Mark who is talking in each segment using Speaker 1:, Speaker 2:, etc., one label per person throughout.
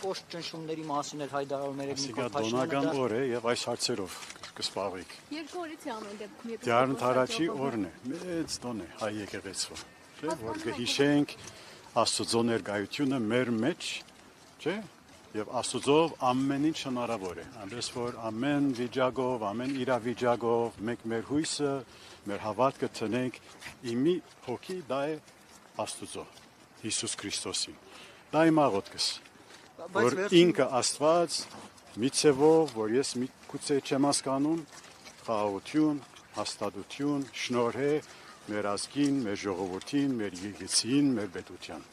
Speaker 1: կոշտ ճնշումների մասին էր հայտարարում
Speaker 2: Այսինքն դոնական օր է եւ այս հարցերով կսպառվեք։
Speaker 3: Երկու օրից է ամեն դեպքում։
Speaker 2: Դյարն Թարաչի օրն է, մեծ տոն է հայ եկեղեցու, չէ՞, որ կհիշենք Աստծո ներկայությունը մեր մեջ, չէ՞, եւ Աստծո ամեն ինչ հնարավոր է, այնպես որ ամեն վիճակով, ամեն իրավիճակով մենք մեր հույսը, մեր հավատքը տնենք իմի հոգի դա է Աստծո Հիսուս Քրիստոսին։ Դա իմ աղոթքս, որ ինքը Աստված մի ցևով, որ ես մի գուցե չեմ հասկանում, խաղաղություն, հաստատություն, շնորհ է մեր ազգին, մեր ժողովրդին, մեր եկեղեցին, մեր պետության։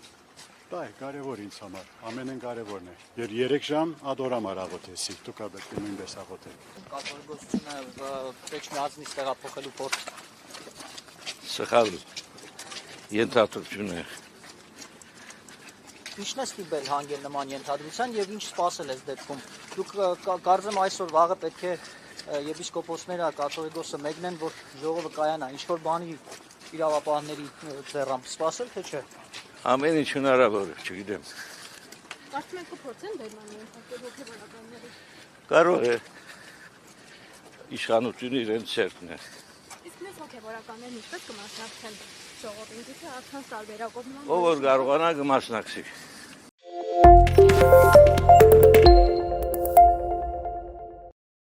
Speaker 2: Դա է կարևոր ինձ համար, ամենեն կարևորն է։ Եվ 3 ժամ ադորամար աղոթեցի, դուք պետք է նույնպես աղոթեք։
Speaker 1: Կաթողիկոսությունը Պեչմիածնից տեղափոխելու փորձ։
Speaker 4: Սխալ ենթադրություն է։
Speaker 1: Ինչն է ստիպել հանգել նման ենթադրության եւ ինչ սպասել ես դեպքում։ Դուք կարծեմ այսօր վաղը պետք է եպիսկոպոսները կաթողիկոսը մեկնեն, որ ժողովը կայանա, ինչ որ բանի իրավապահների ձեռամբ սպասել թե չէ։
Speaker 4: Ամեն ինչ հնարավոր է, չգիտեմ։
Speaker 3: Կարծում եք կփորձեն դերման ենթարկել հոգեբանականները։
Speaker 4: Կարող է իշխանությունը իրենց ցերկն է։
Speaker 3: Իսկ մեզ հոգեբանականներն ինչպես կմասնակցեն ժողովին, գուցե առցանց տարբերակով նման։
Speaker 4: Ով որ կարողանա կմասնակցի։